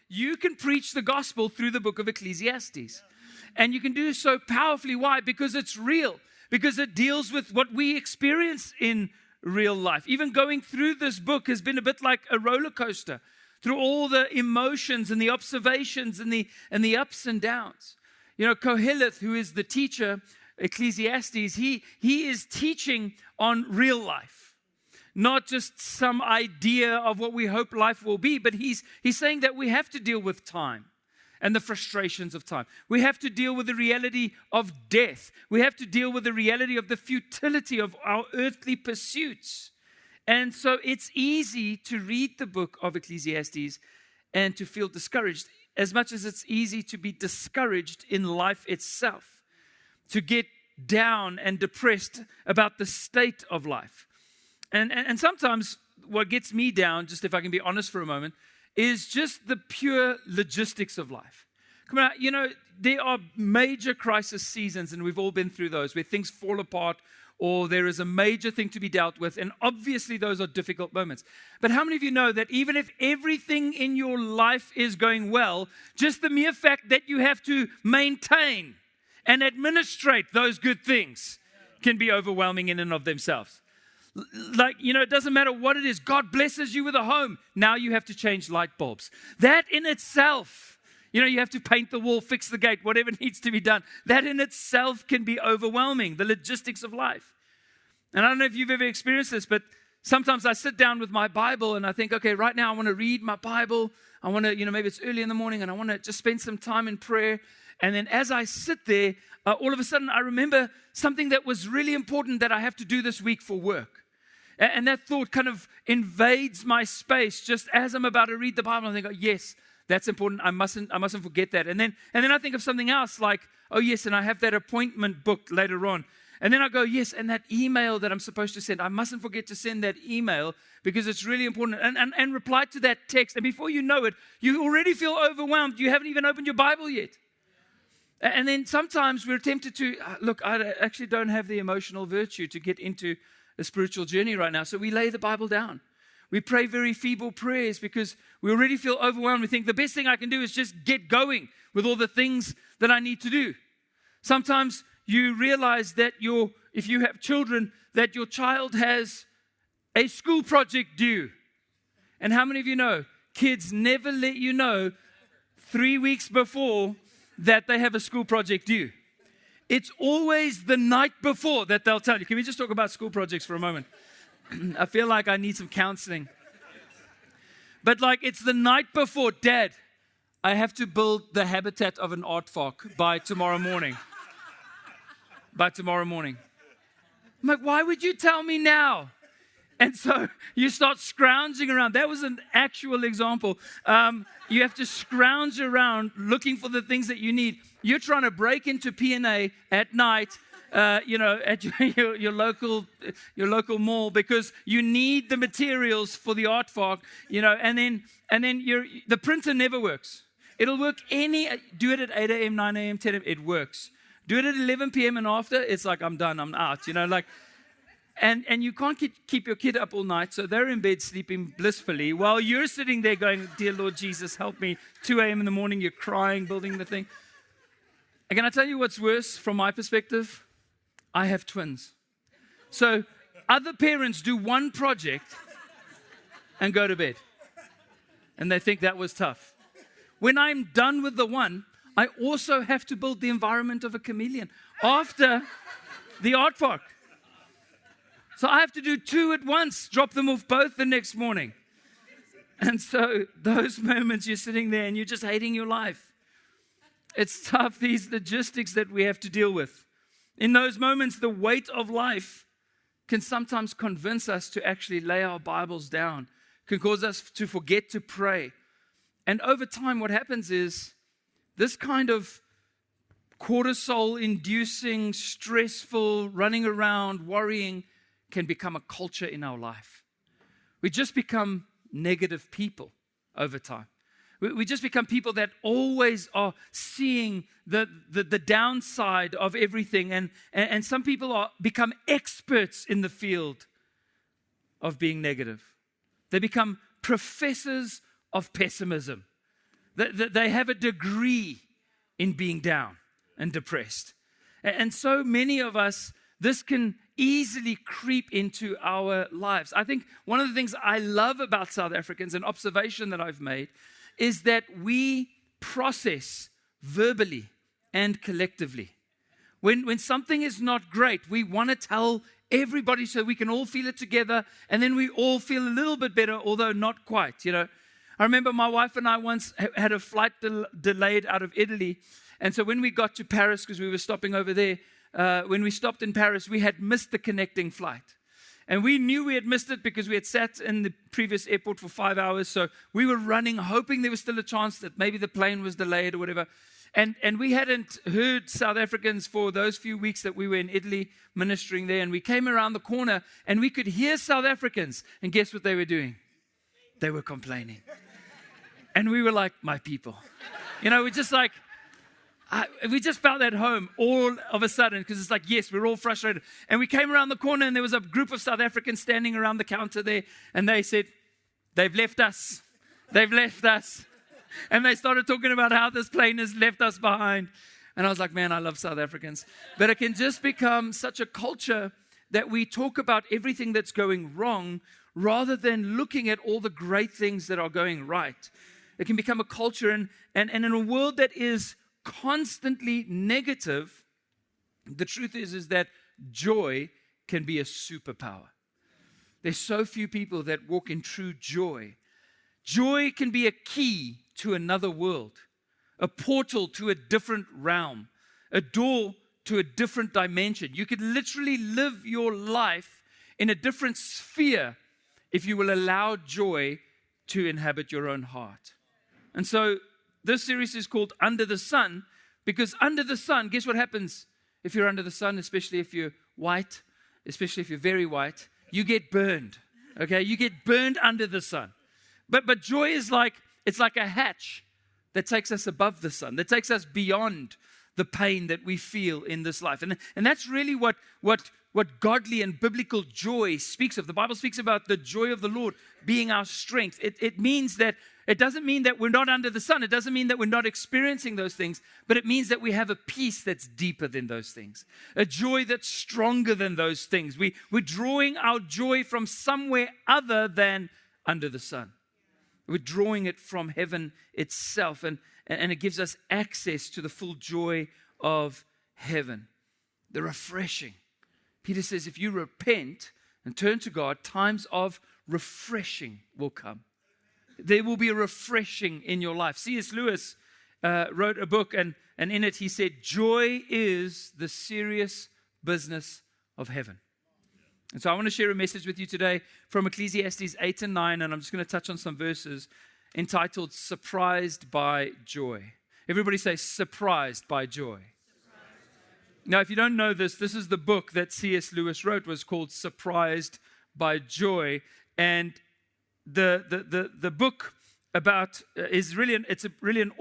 you can preach the gospel through the book of Ecclesiastes. And you can do so powerfully. Why? Because it's real. Because it deals with what we experience in real life. Even going through this book has been a bit like a roller coaster, through all the emotions and the observations and the ups and downs. You know, Koheleth, who is the teacher, Ecclesiastes, he is teaching on real life. Not just some idea of what we hope life will be, but he's saying that we have to deal with time and the frustrations of time. We have to deal with the reality of death. We have to deal with the reality of the futility of our earthly pursuits. And so it's easy to read the book of Ecclesiastes and to feel discouraged, as much as it's easy to be discouraged in life itself, to get down and depressed about the state of life. And sometimes what gets me down, just if I can be honest for a moment, is just the pure logistics of life. Come on, you know, there are major crisis seasons, and we've all been through those, where things fall apart or there is a major thing to be dealt with, and obviously those are difficult moments. But how many of you know that even if everything in your life is going well, just the mere fact that you have to maintain and administrate those good things can be overwhelming in and of themselves? Like, you know, it doesn't matter what it is. God blesses you with a home. Now you have to change light bulbs. That in itself, you know, you have to paint the wall, fix the gate, whatever needs to be done. That in itself can be overwhelming, the logistics of life. And I don't know if you've ever experienced this, but sometimes I sit down with my Bible and I think, okay, right now I want to read my Bible. I want to, you know, maybe it's early in the morning and I want to just spend some time in prayer. And then as I sit there, all of a sudden I remember something that was really important that I have to do this week for work. And that thought kind of invades my space just as I'm about to read the Bible. I think, oh, yes, that's important. I mustn't forget that. And then I think of something else like, oh, yes, and I have that appointment booked later on. And then I go, yes, and that email that I'm supposed to send, I mustn't forget to send that email because it's really important. And reply to that text. And before you know it, you already feel overwhelmed. You haven't even opened your Bible yet. And then sometimes we're tempted to, look, I actually don't have the emotional virtue to get into a spiritual journey right now. So we lay the Bible down. We pray very feeble prayers because we already feel overwhelmed. We think the best thing I can do is just get going with all the things that I need to do. Sometimes you realize that if you have children, that your child has a school project due. And how many of you know, kids never let you know 3 weeks before that they have a school project due. It's always the night before that they'll tell you. Can we just talk about school projects for a moment? I feel like I need some counseling. But like it's the night before, Dad, I have to build the habitat of an aardvark by tomorrow morning. By tomorrow morning. I'm like, why would you tell me now? And so you start scrounging around. That was an actual example. You have to scrounge around looking for the things that you need. You're trying to break into P&A at night, at your local mall because you need the materials for the aardvark, and then the printer never works. It'll work do it at 8 a.m., 9 a.m., 10 a.m., it works. Do it at 11 p.m. and after, it's like, I'm done, I'm out, And you can't keep your kid up all night, so they're in bed sleeping blissfully while you're sitting there going, dear Lord Jesus, help me. 2 a.m. in the morning, you're crying, building the thing. And can I tell you what's worse from my perspective? I have twins. So other parents do one project and go to bed. And they think that was tough. When I'm done with the one, I also have to build the environment of a chameleon after the aardvark. So I have to do 2 at once, drop them off both the next morning. And so those moments you're sitting there and you're just hating your life. It's tough, these logistics that we have to deal with. In those moments, the weight of life can sometimes convince us to actually lay our Bibles down, can cause us to forget to pray. And over time, what happens is this kind of cortisol-inducing, stressful, running around, worrying, can become a culture in our life. We just become negative people over time. We just become people that always are seeing the downside of everything. And some people become experts in the field of being negative. They become professors of pessimism. They have a degree in being down and depressed. And so many of us, this can easily creep into our lives. I think one of the things I love about South Africans, an observation that I've made, is that we process verbally and collectively. When something is not great, we want to tell everybody so we can all feel it together, and then we all feel a little bit better, although not quite, I remember my wife and I once had a flight delayed out of Italy, and so when we got to Paris, because we were stopping over there, when we stopped in Paris, we had missed the connecting flight. And we knew we had missed it because we had sat in the previous airport for 5 hours, so we were running, hoping there was still a chance that maybe the plane was delayed or whatever. And we hadn't heard South Africans for those few weeks that we were in Italy ministering there. And we came around the corner and we could hear South Africans. And guess what they were doing? They were complaining. And we were like, my people. We're just like, we just felt at home all of a sudden, because it's like, yes, we're all frustrated. And we came around the corner and there was a group of South Africans standing around the counter there. And they said, they've left us. They've left us. And they started talking about how this plane has left us behind. And I was like, man, I love South Africans. But it can just become such a culture that we talk about everything that's going wrong rather than looking at all the great things that are going right. It can become a culture. And in a world that is constantly negative, the truth is that joy can be a superpower. There's so few people that walk in true joy. Joy can be a key to another world, a portal to a different realm, a door to a different dimension. You could literally live your life in a different sphere if you will allow joy to inhabit your own heart. And so this series is called Under the Sun, because under the sun, guess what happens if you're under the sun, especially if you're white, especially if you're very white? You get burned, okay? You get burned under the sun. But joy is it's like a hatch that takes us above the sun, that takes us beyond the pain that we feel in this life. And that's really what godly and biblical joy speaks of. The Bible speaks about the joy of the Lord being our strength. It means that it doesn't mean that we're not under the sun. It doesn't mean that we're not experiencing those things, but it means that we have a peace that's deeper than those things, a joy that's stronger than those things. We're drawing our joy from somewhere other than under the sun. We're drawing it from heaven itself, and it gives us access to the full joy of heaven, the refreshing. Peter says if you repent and turn to God, times of refreshing will come. There will be a refreshing in your life. C.S. Lewis wrote a book, and in it he said, joy is the serious business of heaven. And so I want to share a message with you today from Ecclesiastes 8 and 9, and I'm just going to touch on some verses entitled Surprised by Joy. Everybody say, surprised by joy. Now, if you don't know this is the book that C.S. Lewis wrote, was called Surprised by Joy. And the book about is really an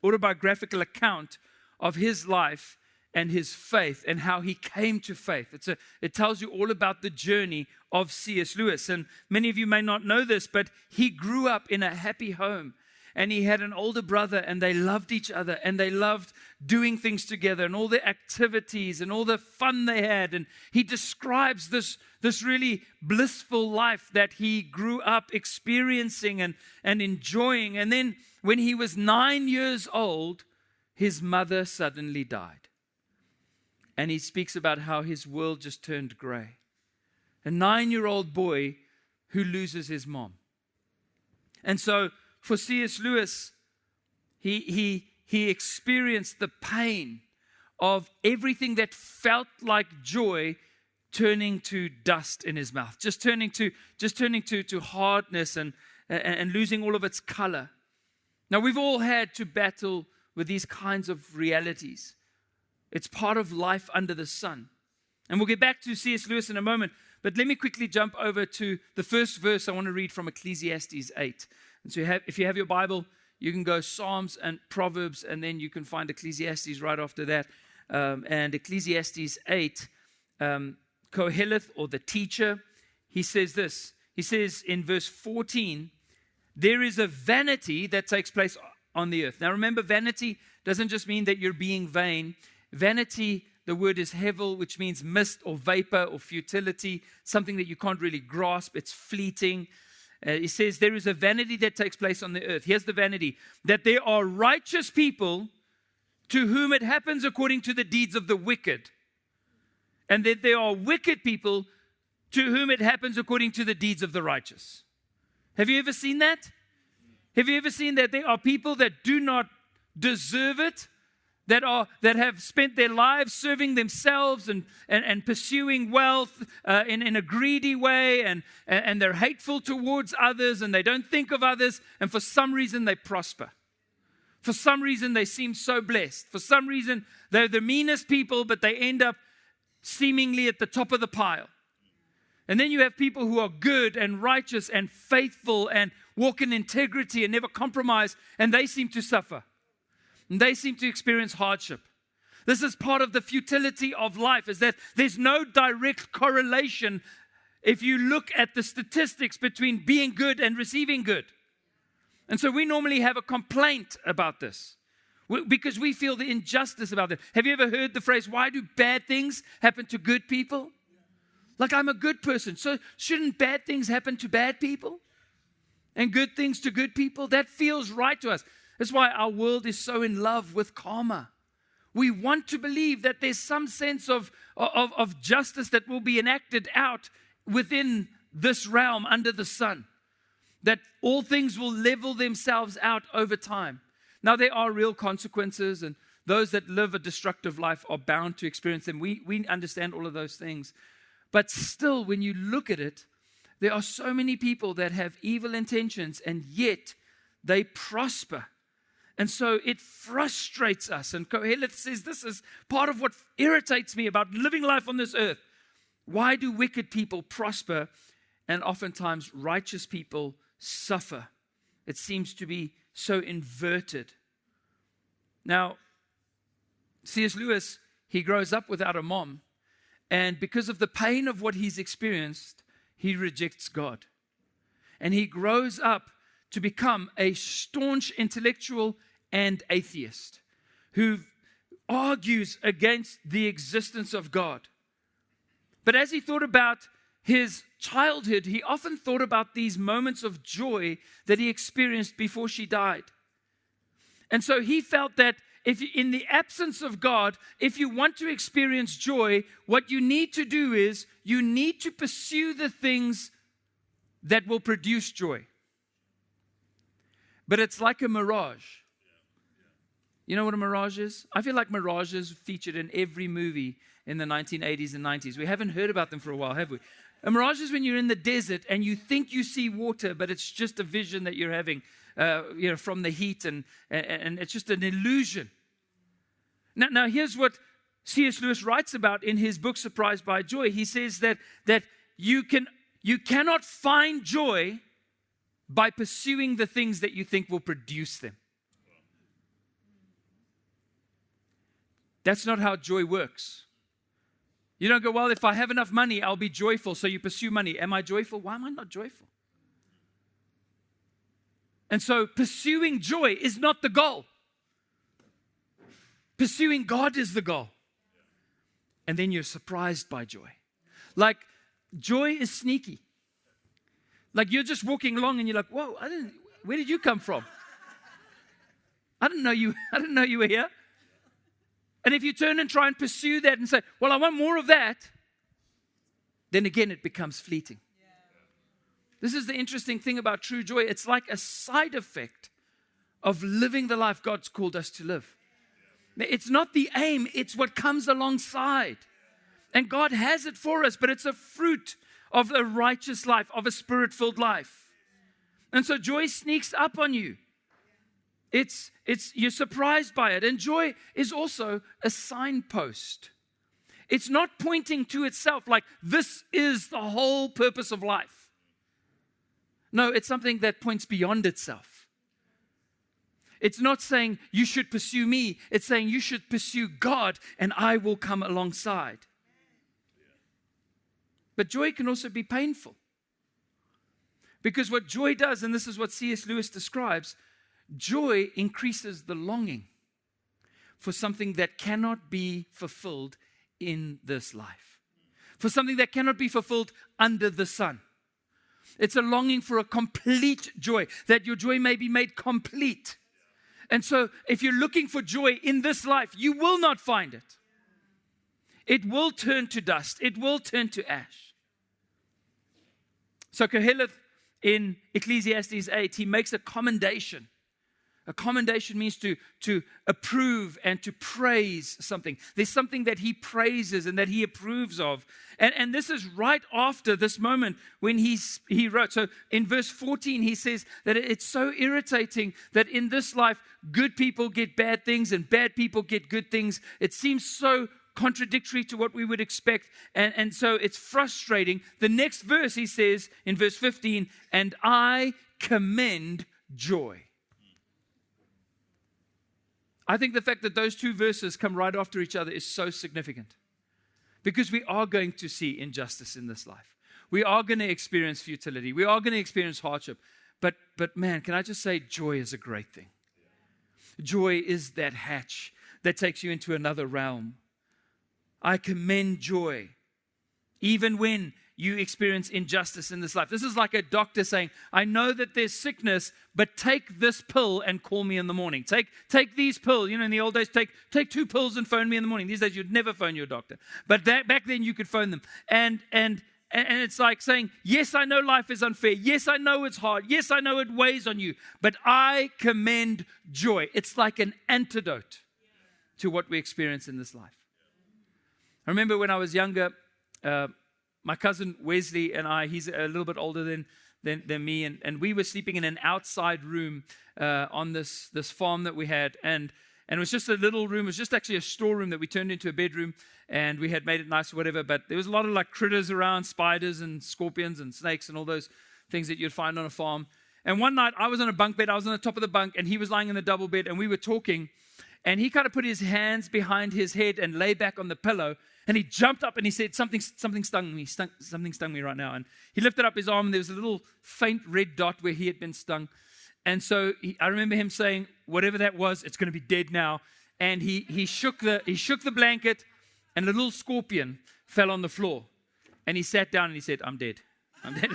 autobiographical account of his life and his faith and how he came to faith. It tells you all about the journey of C.S. Lewis. And many of you may not know this, but he grew up in a happy home. And he had an older brother, and they loved each other, and they loved doing things together, and all the activities and all the fun they had. And he describes this really blissful life that he grew up experiencing and enjoying. And then when he was 9 years old, his mother suddenly died. And he speaks about how his world just turned gray. A 9-year-old boy who loses his mom. And so for C.S. Lewis, he experienced the pain of everything that felt like joy turning to dust in his mouth, just turning to hardness and losing all of its color. Now, we've all had to battle with these kinds of realities. It's part of life under the sun. And we'll get back to C.S. Lewis in a moment, but let me quickly jump over to the first verse I want to read from Ecclesiastes 8. And so if you have your Bible, you can go Psalms and Proverbs, and then you can find Ecclesiastes right after that. And Ecclesiastes 8, Koheleth, or the teacher, he says this. He says in verse 14, there is a vanity that takes place on the earth. Now remember, vanity doesn't just mean that you're being vain. Vanity, the word is hevel, which means mist or vapor or futility, something that you can't really grasp. It's fleeting. He says there is a vanity that takes place on the earth. Here's the vanity, that there are righteous people to whom it happens according to the deeds of the wicked. And that there are wicked people to whom it happens according to the deeds of the righteous. Have you ever seen that? Have you ever seen that there are people that do not deserve it, that have spent their lives serving themselves and pursuing wealth in a greedy way, and they're hateful towards others, and they don't think of others, and for some reason they prosper. For some reason they seem so blessed. For some reason they're the meanest people, but they end up seemingly at the top of the pile. And then you have people who are good and righteous and faithful and walk in integrity and never compromise, and they seem to suffer. And they seem to experience hardship. This is part of the futility of life, is that there's no direct correlation if you look at the statistics between being good and receiving good. And so we normally have a complaint about this because we feel the injustice about it. Have you ever heard the phrase, why do bad things happen to good people? Like, I'm a good person, so shouldn't bad things happen to bad people? And good things to good people? That feels right to us. That's why our world is so in love with karma. We want to believe that there's some sense of justice that will be enacted out within this realm under the sun. That all things will level themselves out over time. Now, there are real consequences, and those that live a destructive life are bound to experience them. We understand all of those things. But still, when you look at it, there are so many people that have evil intentions, and yet they prosper. And so it frustrates us. And Kohelet says this is part of what irritates me about living life on this earth. Why do wicked people prosper and oftentimes righteous people suffer? It seems to be so inverted. Now, C.S. Lewis, he grows up without a mom. And because of the pain of what he's experienced, he rejects God. And he grows up to become a staunch intellectual and atheist who argues against the existence of God. But as he thought about his childhood, he often thought about these moments of joy that he experienced before she died. And so he felt that if you, in the absence of God, if you want to experience joy, what you need to do is you need to pursue the things that will produce joy. But it's like a mirage. You know what a mirage is? I feel like mirages featured in every movie in the 1980s and 90s. We haven't heard about them for a while, have we? A mirage is when you're in the desert and you think you see water, but it's just a vision that you're having from the heat, and it's just an illusion. Now, here's what C.S. Lewis writes about in his book, Surprised by Joy. He says that you cannot find joy by pursuing the things that you think will produce them. That's not how joy works. You don't go, well, if I have enough money, I'll be joyful. So you pursue money. Am I joyful? Why am I not joyful? And so pursuing joy is not the goal. Pursuing God is the goal. And then you're surprised by joy. Like, joy is sneaky. Like, you're just walking along and you're like, whoa, where did you come from? I didn't know you were here. And if you turn and try and pursue that and say, well, I want more of that, then again, it becomes fleeting. This is the interesting thing about true joy. It's like a side effect of living the life God's called us to live. It's not the aim, it's what comes alongside. And God has it for us, but it's a fruit of a righteous life, of a spirit-filled life. And so joy sneaks up on you. You're surprised by it. And joy is also a signpost. It's not pointing to itself like this is the whole purpose of life. No, it's something that points beyond itself. It's not saying you should pursue me. It's saying you should pursue God and I will come alongside. But joy can also be painful. Because what joy does, and this is what C.S. Lewis describes, Joy increases the longing for something that cannot be fulfilled in this life, for something that cannot be fulfilled under the sun. It's a longing for a complete joy, that your joy may be made complete. And so if you're looking for joy in this life, you will not find it. It will turn to dust. It will turn to ash. So Koheleth in Ecclesiastes 8, he makes a commendation. A commendation means to approve and to praise something. There's something that he praises and that he approves of. And this is right after this moment when he wrote. So in verse 14, he says that it's so irritating that in this life, good people get bad things and bad people get good things. It seems so contradictory to what we would expect. And so it's frustrating. The next verse, he says in verse 15, and I commend joy. I think the fact that those two verses come right after each other is so significant, because we are going to see injustice in this life. We are going to experience futility. We are going to experience hardship. But man, can I just say, joy is a great thing. Joy is that hatch that takes you into another realm. I commend joy, even when you experience injustice in this life. This is like a doctor saying, I know that there's sickness, but take this pill and call me in the morning. Take these pills. You know, in the old days, take 2 pills and phone me in the morning. These days, you'd never phone your doctor. But back then, you could phone them. And it's like saying, yes, I know life is unfair. Yes, I know it's hard. Yes, I know it weighs on you. But I commend joy. It's like an antidote to what we experience in this life. I remember when I was younger, my cousin Wesley and I, he's a little bit older than me, and we were sleeping in an outside room on this farm that we had, and it was just a little room. It was just actually a storeroom that we turned into a bedroom, and we had made it nice or whatever, but there was a lot of like critters around, spiders and scorpions and snakes and all those things that you'd find on a farm. And one night, I was on a bunk bed, I was on the top of the bunk, and he was lying in the double bed, and we were talking, and he kind of put his hands behind his head and lay back on the pillow. And he jumped up and he said, something stung me. Something stung me right now. And he lifted up his arm and there was a little faint red dot where he had been stung. And so I remember him saying, whatever that was, it's going to be dead now. And he shook the blanket and a little scorpion fell on the floor. And he sat down and he said, I'm dead. I'm dead.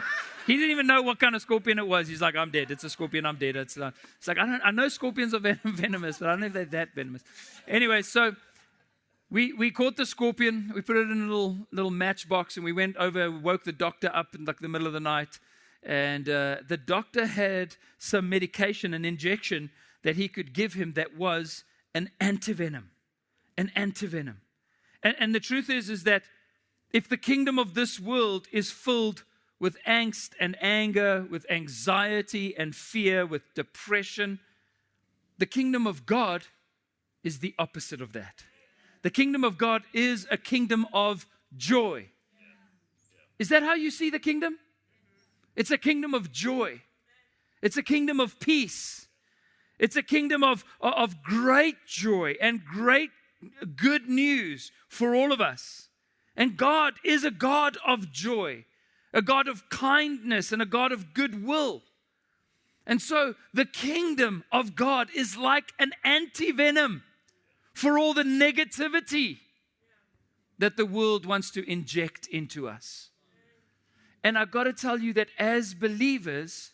He didn't even know what kind of scorpion it was. He's like, I'm dead. It's a scorpion. I'm dead. It's like I know scorpions are venomous, but I don't know if they're that venomous. Anyway, so We caught the scorpion, we put it in a little matchbox, and we went over, woke the doctor up in like the middle of the night. And the doctor had some medication, an injection that he could give him that was an antivenom. An antivenom. And the truth is that if the kingdom of this world is filled with angst and anger, with anxiety and fear, with depression, the kingdom of God is the opposite of that. The kingdom of God is a kingdom of joy. Is that how you see the kingdom? It's a kingdom of joy. It's a kingdom of peace. It's a kingdom of great joy and great good news for all of us. And God is a God of joy, a God of kindness, and a God of goodwill. And so the kingdom of God is like an antivenom for all the negativity that the world wants to inject into us. And I've got to tell you that as believers,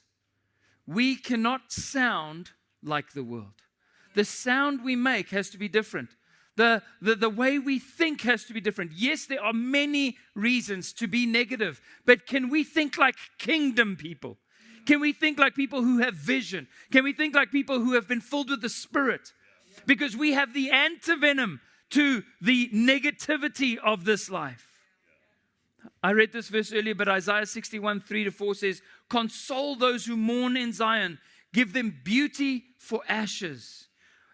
we cannot sound like the world. The sound we make has to be different. The way we think has to be different. Yes, there are many reasons to be negative, but can we think like kingdom people? Can we think like people who have vision? Can we think like people who have been filled with the Spirit? Because we have the antivenom to the negativity of this life. I read this verse earlier, but Isaiah 61, 3-4 says, console those who mourn in Zion, give them beauty for ashes,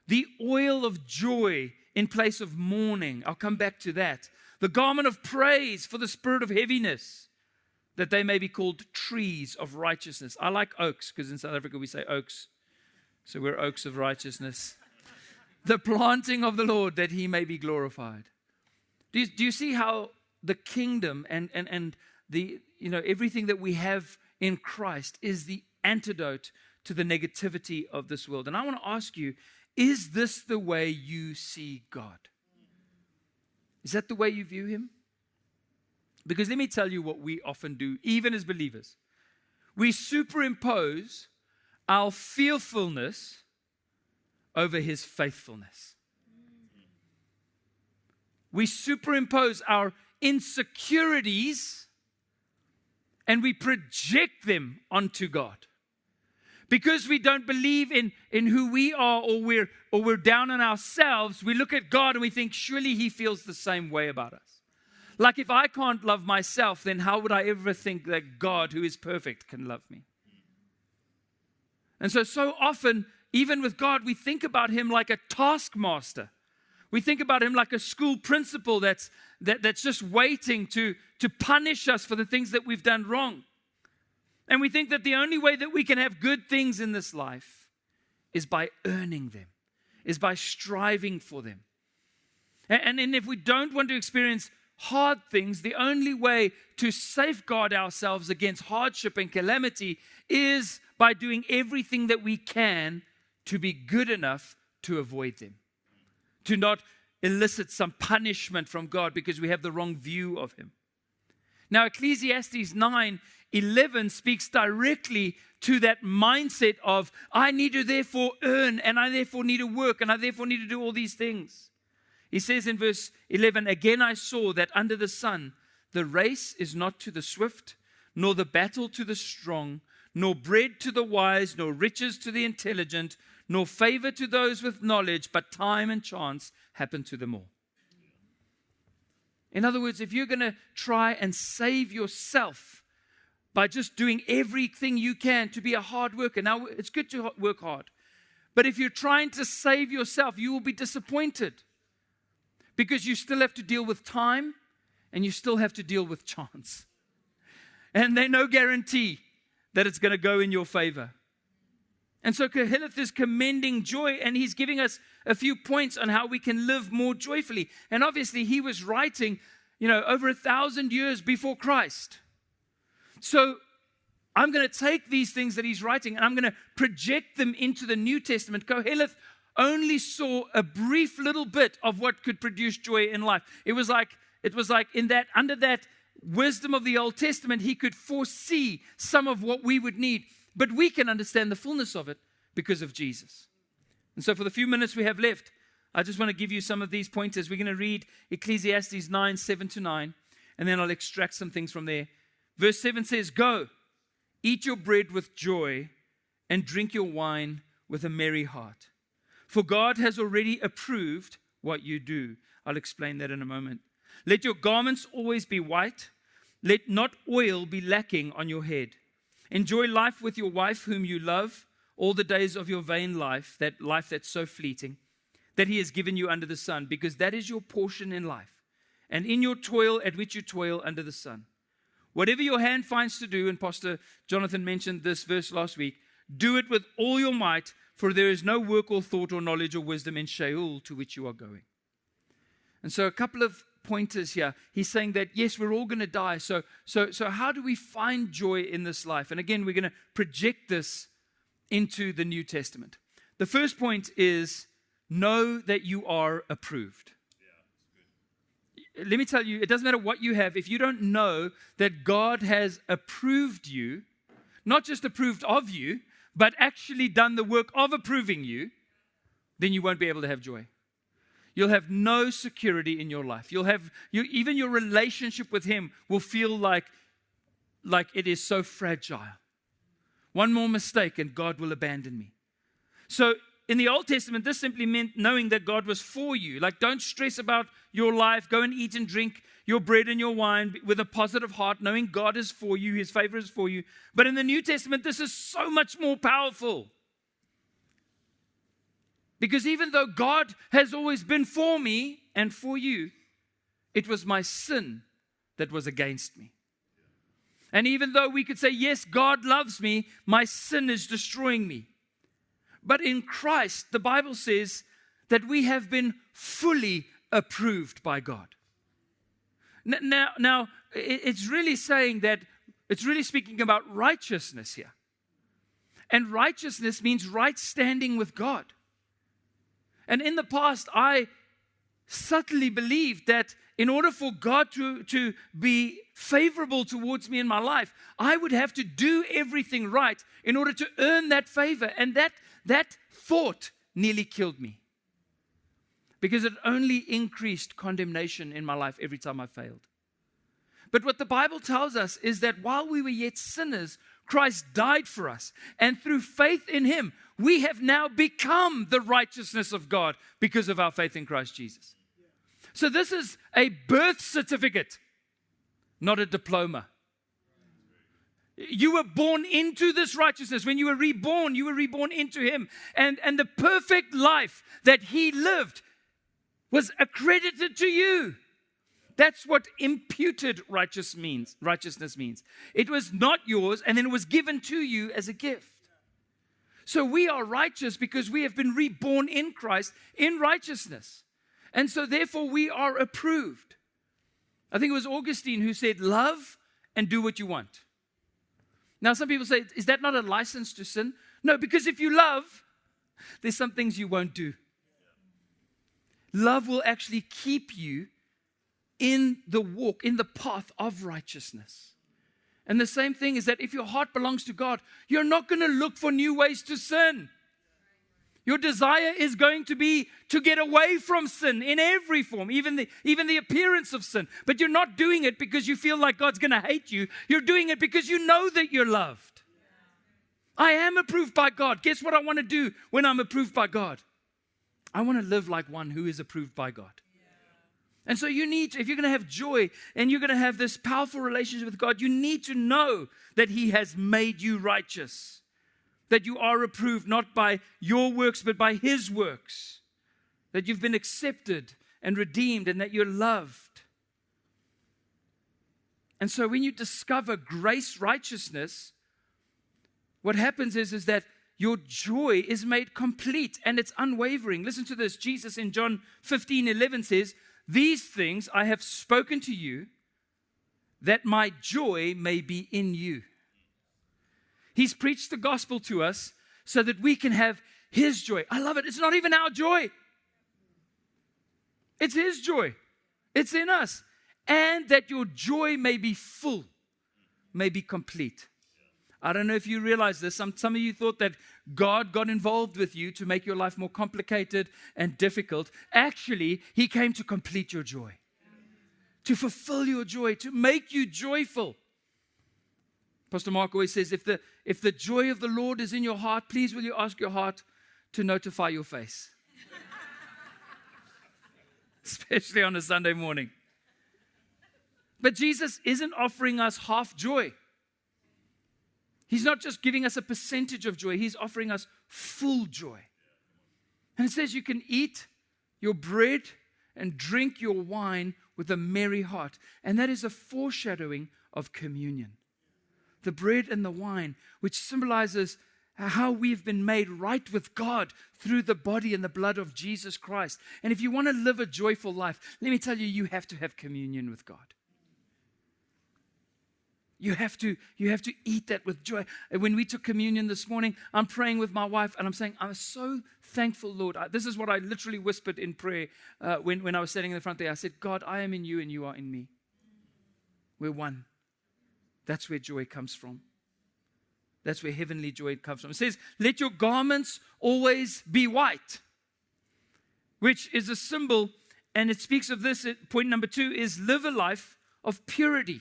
the oil of joy in place of mourning. I'll come back to that. The garment of praise for the spirit of heaviness, that they may be called trees of righteousness. I like oaks, because in South Africa we say oaks. So we're oaks of righteousness. The planting of the Lord, that he may be glorified. Do you see how the kingdom and the everything that we have in Christ is the antidote to the negativity of this world. And I want to ask you, is this the way you see God? Is that the way you view him? Because let me tell you what we often do, even as believers. We superimpose our fearfulness over his faithfulness. We superimpose our insecurities and we project them onto God. Because we don't believe in who we are, or we're down on ourselves, we look at God and we think, surely he feels the same way about us. Like, if I can't love myself, then how would I ever think that God, who is perfect, can love me? And so often, even with God, we think about him like a taskmaster. We think about him like a school principal that's just waiting to punish us for the things that we've done wrong. And we think that the only way that we can have good things in this life is by earning them, is by striving for them. And if we don't want to experience hard things, the only way to safeguard ourselves against hardship and calamity is by doing everything that we can to be good enough to avoid them, to not elicit some punishment from God because we have the wrong view of him. Now, Ecclesiastes 9:11 speaks directly to that mindset of, I need to therefore earn, and I therefore need to work, and I therefore need to do all these things. He says in verse 11, again I saw that under the sun, the race is not to the swift, nor the battle to the strong, nor bread to the wise, nor riches to the intelligent, nor favor to those with knowledge, but time and chance happen to them all. In other words, if you're going to try and save yourself by just doing everything you can to be a hard worker, now it's good to work hard, but if you're trying to save yourself, you will be disappointed. Because you still have to deal with time and you still have to deal with chance. And there's no guarantee that it's going to go in your favor. And so Koheleth is commending joy, and he's giving us a few points on how we can live more joyfully. And obviously he was writing, over 1,000 years before Christ. So I'm going to take these things that he's writing and I'm going to project them into the New Testament. Koheleth only saw a brief little bit of what could produce joy in life. It was like in that, under that wisdom of the Old Testament, he could foresee some of what we would need. But we can understand the fullness of it because of Jesus. And so for the few minutes we have left, I just want to give you some of these pointers. We're going to read Ecclesiastes 9:7-9, and then I'll extract some things from there. Verse 7 says, go, eat your bread with joy, and drink your wine with a merry heart. For God has already approved what you do. I'll explain that in a moment. Let your garments always be white. Let not oil be lacking on your head. Enjoy life with your wife whom you love all the days of your vain life, that life that's so fleeting, that he has given you under the sun, because that is your portion in life, and in your toil at which you toil under the sun. Whatever your hand finds to do, and Pastor Jonathan mentioned this verse last week, do it with all your might, for there is no work or thought or knowledge or wisdom in Sheol to which you are going. And so a couple of pointers here. He's saying that, yes, we're all going to die. So how do we find joy in this life? And again, we're going to project this into the New Testament. The first point is, know that you are approved. Let me tell you, it doesn't matter what you have. If you don't know that God has approved you, not just approved of you, but actually done the work of approving you, then you won't be able to have joy. You'll have no security in your life. Even your relationship with him will feel like it is so fragile. One more mistake and God will abandon me. So in the Old Testament, this simply meant knowing that God was for you. Like, don't stress about your life. Go and eat and drink your bread and your wine with a positive heart, knowing God is for you, his favor is for you. But in the New Testament, this is so much more powerful. Because even though God has always been for me and for you, it was my sin that was against me. And even though we could say, yes, God loves me, my sin is destroying me. But in Christ, the Bible says that we have been fully approved by God. Now, it's really saying that, it's really speaking about righteousness here. And righteousness means right standing with God. And in the past, I subtly believed that in order for God to be favorable towards me in my life, I would have to do everything right in order to earn that favor. And that thought nearly killed me, because it only increased condemnation in my life every time I failed. But what the Bible tells us is that while we were yet sinners, Christ died for us. And through faith in Him, we have now become the righteousness of God because of our faith in Christ Jesus. So this is a birth certificate, not a diploma. You were born into this righteousness. When you were reborn into Him. And the perfect life that He lived was accredited to you. That's what imputed righteousness means. It was not yours, and then it was given to you as a gift. So we are righteous because we have been reborn in Christ in righteousness. And so therefore we are approved. I think it was Augustine who said, love and do what you want. Now some people say, is that not a license to sin? No, because if you love, there's some things you won't do. Love will actually keep you in the walk, in the path of righteousness. And the same thing is that if your heart belongs to God, you're not going to look for new ways to sin. Your desire is going to be to get away from sin in every form, even the appearance of sin. But you're not doing it because you feel like God's going to hate you. You're doing it because you know that you're loved. I am approved by God. Guess what I want to do when I'm approved by God? I want to live like one who is approved by God. And so you need to, if you're going to have joy and you're going to have this powerful relationship with God, you need to know that He has made you righteous. That you are approved not by your works, but by His works. That you've been accepted and redeemed and that you're loved. And so when you discover grace righteousness, what happens is that your joy is made complete and it's unwavering. Listen to this. Jesus in John 15:11 says, "These things I have spoken to you, that my joy may be in you." He's preached the gospel to us so that we can have His joy. I love it. It's not even our joy. It's His joy. It's in us. And that your joy may be full, may be complete. I don't know if you realize this. Some of you thought that God got involved with you to make your life more complicated and difficult. Actually, He came to complete your joy, to fulfill your joy, to make you joyful. Pastor Mark always says, if the joy of the Lord is in your heart, please will you ask your heart to notify your face. Especially on a Sunday morning. But Jesus isn't offering us half joy. He's not just giving us a percentage of joy. He's offering us full joy. And it says you can eat your bread and drink your wine with a merry heart. And that is a foreshadowing of communion. The bread and the wine, which symbolizes how we've been made right with God through the body and the blood of Jesus Christ. And if you want to live a joyful life, let me tell you, you have to have communion with God. You have to eat that with joy. When we took communion this morning, I'm praying with my wife and I'm saying, I'm so thankful, Lord. This is what I literally whispered in prayer when I was sitting in the front there. I said, God, I am in you and you are in me. We're one. That's where joy comes from. That's where heavenly joy comes from. It says, let your garments always be white, which is a symbol, and it speaks of this. Point number 2 is live a life of purity.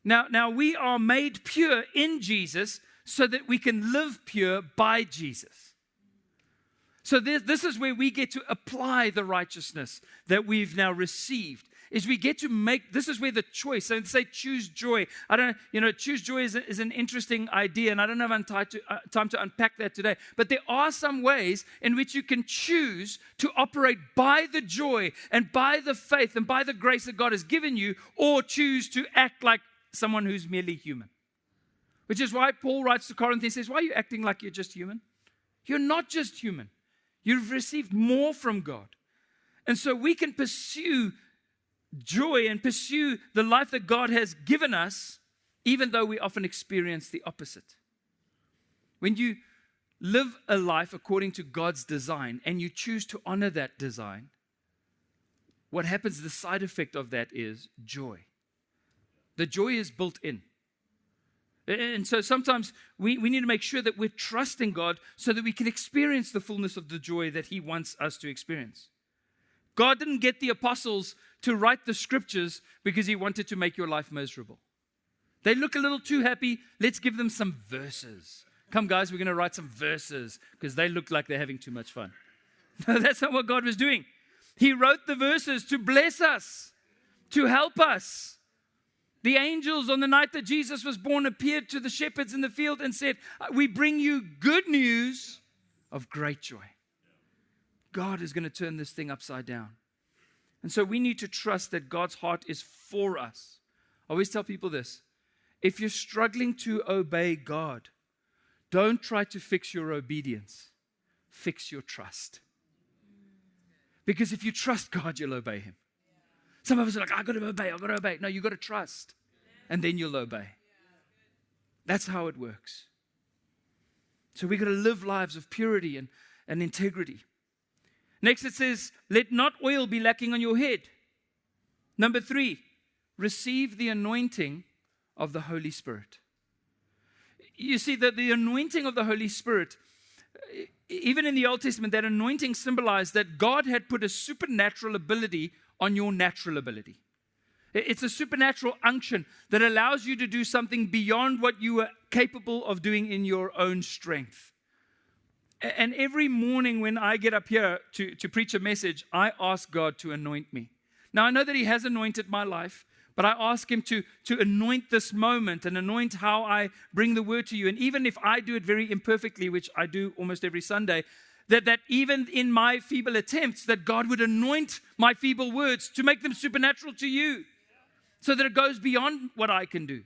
Now we are made pure in Jesus so that we can live pure by Jesus. So this is where we get to apply the righteousness that we've now received. Is we get to make, this is where the choice, so say choose joy. I don't know, choose joy is an interesting idea, and I don't have time to unpack that today. But there are some ways in which you can choose to operate by the joy and by the faith and by the grace that God has given you, or choose to act like someone who's merely human. Which is why Paul writes to Corinthians, says, why are you acting like you're just human? You're not just human. You've received more from God. And so we can pursue joy and pursue the life that God has given us, even though we often experience the opposite. when you live a life according to God's design and you choose to honor that design, what happens, the side effect of that is joy. The joy is built in. And so sometimes we need to make sure that we're trusting God so that we can experience the fullness of the joy that He wants us to experience. God didn't get the apostles to write the scriptures because He wanted to make your life miserable. They look a little too happy. Let's give them some verses. Come, guys, we're going to write some verses because they look like they're having too much fun. No, that's not what God was doing. He wrote the verses to bless us, to help us. The angels on the night that Jesus was born appeared to the shepherds in the field and said, we bring you good news of great joy. God is going to turn this thing upside down. And so we need to trust that God's heart is for us. I always tell people this. If you're struggling to obey God, don't try to fix your obedience. Fix your trust. Because if you trust God, you'll obey Him. Some of us are like, I've got to obey. No, you've got to trust. And then you'll obey. That's how it works. So we've got to live lives of purity and integrity. Next it says, let not oil be lacking on your head. Number 3, receive the anointing of the Holy Spirit. You see that the anointing of the Holy Spirit, even in the Old Testament, that anointing symbolized that God had put a supernatural ability on your natural ability. It's a supernatural unction that allows you to do something beyond what you were capable of doing in your own strength. And every morning when I get up here to preach a message, I ask God to anoint me. Now, I know that He has anointed my life, but I ask Him to anoint this moment and anoint how I bring the word to you. And even if I do it very imperfectly, which I do almost every Sunday, that even in my feeble attempts, that God would anoint my feeble words to make them supernatural to you so that it goes beyond what I can do.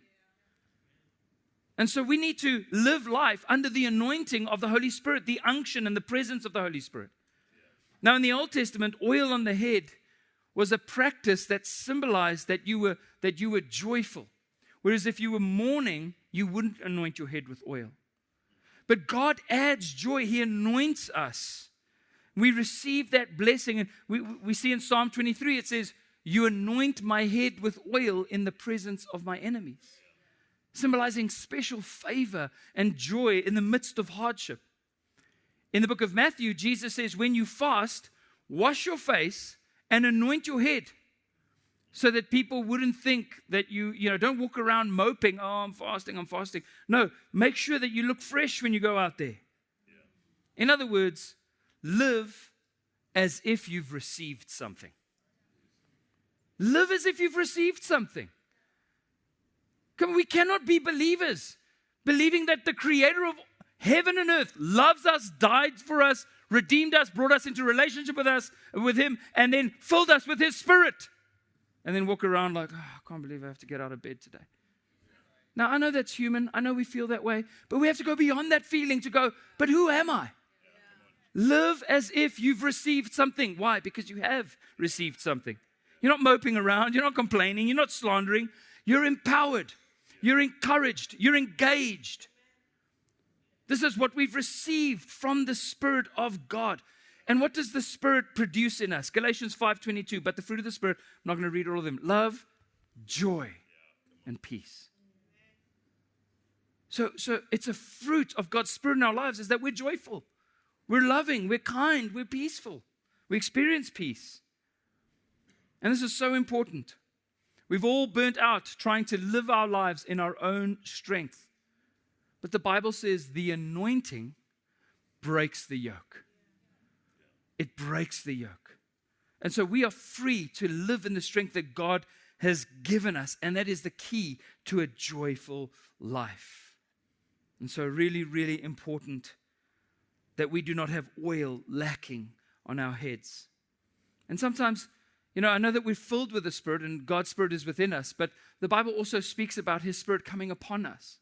And so we need to live life under the anointing of the Holy Spirit, the unction and the presence of the Holy Spirit. Now, in the Old Testament, oil on the head was a practice that symbolized that you were joyful. Whereas if you were mourning, you wouldn't anoint your head with oil. But God adds joy. He anoints us. We receive that blessing. And we see in Psalm 23, it says, you anoint my head with oil in the presence of my enemies. Symbolizing special favor and joy in the midst of hardship. In the book of Matthew, Jesus says, when you fast, wash your face and anoint your head so that people wouldn't think that you don't walk around moping, oh, I'm fasting. No, make sure that you look fresh when you go out there. Yeah. In other words, live as if you've received something. Live as if you've received something. Come on, we cannot be believers believing that the creator of heaven and earth loves us, died for us, redeemed us, brought us into relationship with Him, and then filled us with His Spirit. And then walk around like, oh, I can't believe I have to get out of bed today. Now, I know that's human. I know we feel that way. But we have to go beyond that feeling to go, but who am I? Live as if you've received something. Why? Because you have received something. You're not moping around. You're not complaining. You're not slandering. You're empowered. You're encouraged. You're engaged. This is what we've received from the Spirit of God. And what does the Spirit produce in us? Galatians 5:22, but the fruit of the Spirit, I'm not going to read all of them. Love, joy, and peace. So it's a fruit of God's Spirit in our lives is that we're joyful. We're loving, we're kind, we're peaceful. We experience peace. And this is so important. We've all burnt out trying to live our lives in our own strength. But the Bible says the anointing breaks the yoke. It breaks the yoke. And so we are free to live in the strength that God has given us. And that is the key to a joyful life. And so really, really important that we do not have oil lacking on our heads. And sometimes, I know that we're filled with the Spirit and God's Spirit is within us. But the Bible also speaks about His Spirit coming upon us.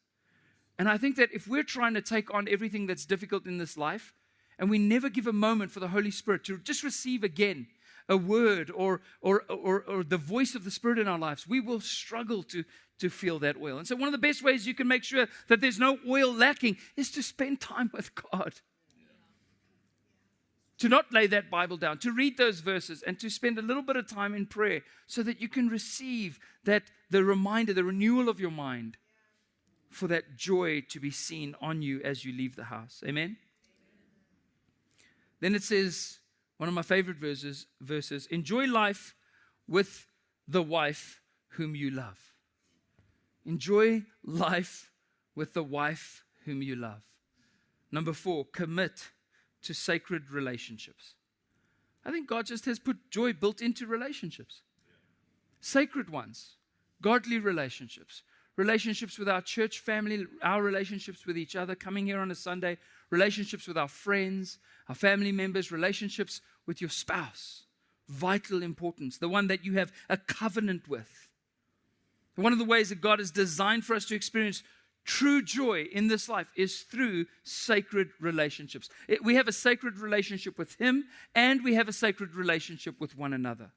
And I think that if we're trying to take on everything that's difficult in this life, and we never give a moment for the Holy Spirit to just receive again a word or the voice of the Spirit in our lives, we will struggle to to feel that oil. And so one of the best ways you can make sure that there's no oil lacking is to spend time with God. To not lay that Bible down, to read those verses and to spend a little bit of time in prayer so that you can receive that, the reminder, the renewal of your mind for that joy to be seen on you as you leave the house. Amen? Then it says, one of my favorite verses, enjoy life with the wife whom you love. Enjoy life with the wife whom you love. Number 4, commit to sacred relationships. I think God just has put joy built into relationships. Sacred ones, godly relationships, relationships with our church family, our relationships with each other, coming here on a Sunday, relationships with our friends, our family members, relationships with your spouse. Vital importance, the one that you have a covenant with. One of the ways that God has designed for us to experience true joy in this life is through sacred relationships. We have a sacred relationship with Him, and we have a sacred relationship with one another.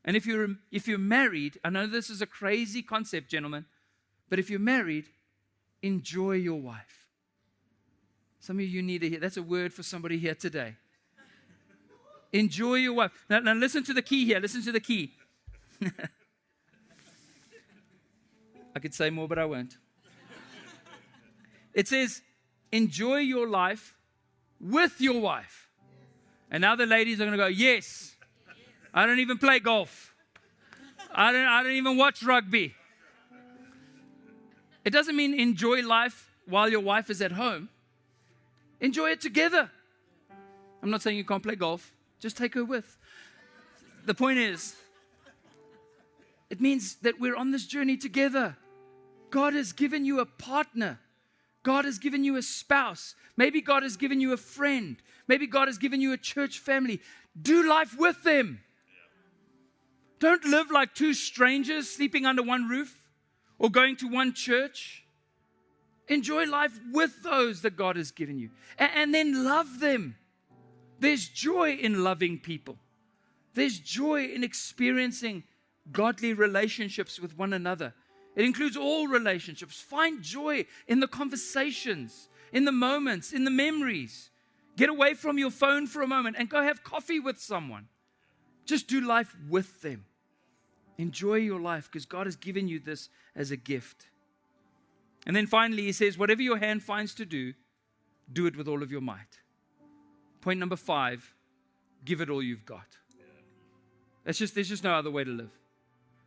And if you're married, I know this is a crazy concept, gentlemen, but if you're married, enjoy your wife. Some of you need to hear, that's a word for somebody here today. Enjoy your wife. Now listen to the key here. Listen to the key. I could say more, but I won't. It says, enjoy your life with your wife. And now the ladies are going to go, yes. I don't even play golf. I don't even watch rugby. It doesn't mean enjoy life while your wife is at home. Enjoy it together. I'm not saying you can't play golf. Just take her with. The point is, it means that we're on this journey together. God has given you a partner. God has given you a spouse. Maybe God has given you a friend. Maybe God has given you a church family. Do life with them. Don't live like two strangers sleeping under one roof or going to one church. Enjoy life with those that God has given you. And then love them. There's joy in loving people. There's joy in experiencing godly relationships with one another. It includes all relationships. Find joy in the conversations, in the moments, in the memories. Get away from your phone for a moment and go have coffee with someone. Just do life with them. Enjoy your life because God has given you this as a gift. And then finally, he says, whatever your hand finds to do, do it with all of your might. Point number 5, give it all you've got. There's just no other way to live.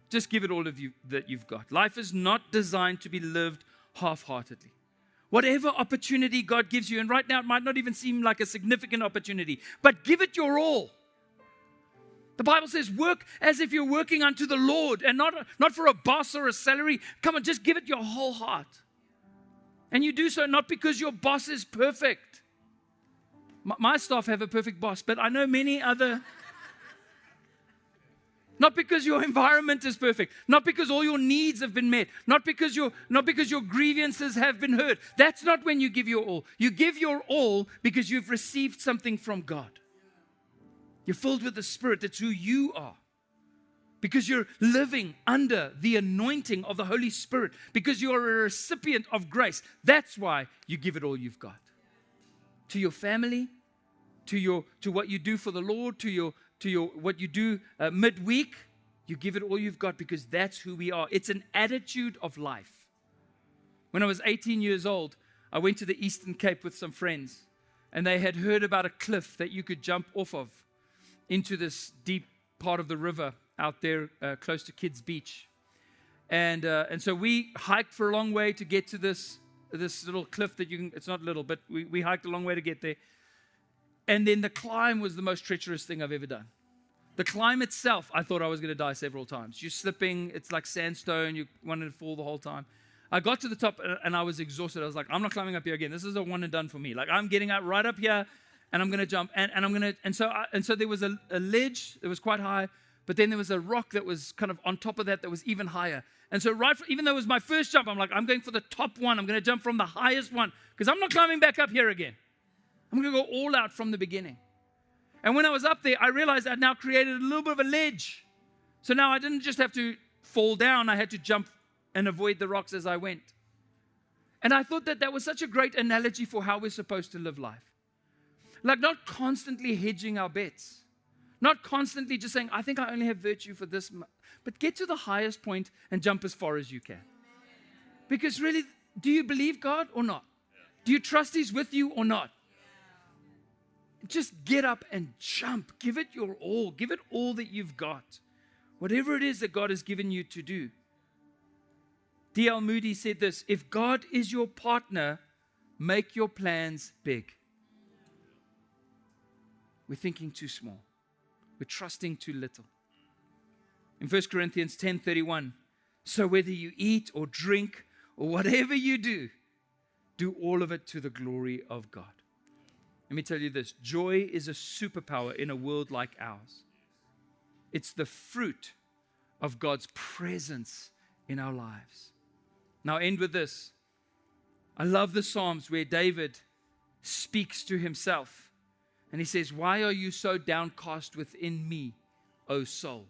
Just give it all of you that you've got. Life is not designed to be lived half-heartedly. Whatever opportunity God gives you, and right now it might not even seem like a significant opportunity, but give it your all. The Bible says work as if you're working unto the Lord and not for a boss or a salary. Come on, just give it your whole heart. And you do so not because your boss is perfect. My staff have a perfect boss, but I know many other... Not because your environment is perfect. Not because all your needs have been met. Not because your grievances have been heard. That's not when you give your all. You give your all because you've received something from God. You're filled with the Spirit. That's who you are. Because you're living under the anointing of the Holy Spirit. Because you're a recipient of grace. That's why you give it all you've got. To your family, to what you do for the Lord, to what you do midweek, you give it all you've got because that's who we are. It's an attitude of life. When I was 18 years old, I went to the Eastern Cape with some friends, and they had heard about a cliff that you could jump off of into this deep part of the river out there close to Kids Beach. And so we hiked for a long way to get to this little cliff that it's not little, but we hiked a long way to get there. And then the climb was the most treacherous thing I've ever done. The climb itself, I thought I was going to die several times. You're slipping, it's like sandstone, you wanted to fall the whole time. I got to the top and I was exhausted. I was like, I'm not climbing up here again. This is a one and done for me. Like I'm getting up right up here and I'm going to jump. And so there was a ledge that was quite high, but then there was a rock that was kind of on top of that was even higher. And so even though it was my first jump, I'm like, I'm going for the top one. I'm going to jump from the highest one because I'm not climbing back up here again. I'm going to go all out from the beginning. And when I was up there, I realized I'd now created a little bit of a ledge. So now I didn't just have to fall down. I had to jump and avoid the rocks as I went. And I thought that that was such a great analogy for how we're supposed to live life. Like not constantly hedging our bets. Not constantly just saying, I think I only have virtue for this. But get to the highest point and jump as far as you can. Because really, do you believe God or not? Do you trust He's with you or not? Just get up and jump. Give it your all. Give it all that you've got. Whatever it is that God has given you to do. D.L. Moody said this, if God is your partner, make your plans big. We're thinking too small. We're trusting too little. In 1 Corinthians 10:31, so whether you eat or drink or whatever you do all of it to the glory of God. Let me tell you this, joy is a superpower in a world like ours. It's the fruit of God's presence in our lives. Now, I'll end with this. I love the Psalms where David speaks to himself. And he says, why are you so downcast within me, O soul?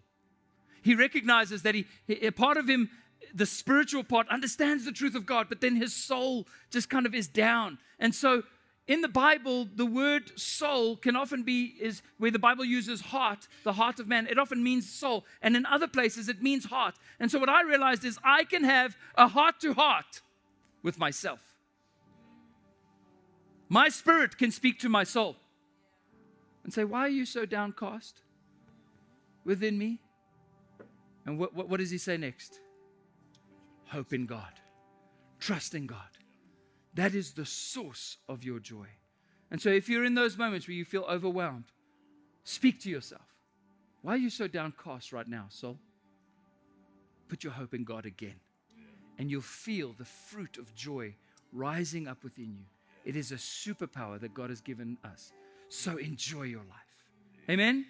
He recognizes that a part of him, the spiritual part, understands the truth of God, but then his soul just kind of is down. And so in the Bible, the word soul can often is where the Bible uses heart, the heart of man. It often means soul. And in other places, it means heart. And so what I realized is I can have a heart-to-heart with myself. My spirit can speak to my soul and say, why are you so downcast within me? And what does he say next? Hope in God. Trust in God. That is the source of your joy. And so if you're in those moments where you feel overwhelmed, speak to yourself. Why are you so downcast right now, soul? Put your hope in God again. And you'll feel the fruit of joy rising up within you. It is a superpower that God has given us. So enjoy your life. Amen?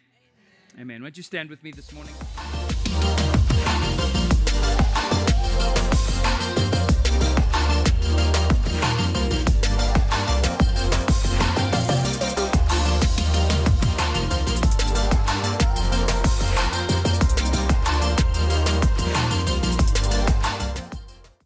Amen. Won't you stand with me this morning?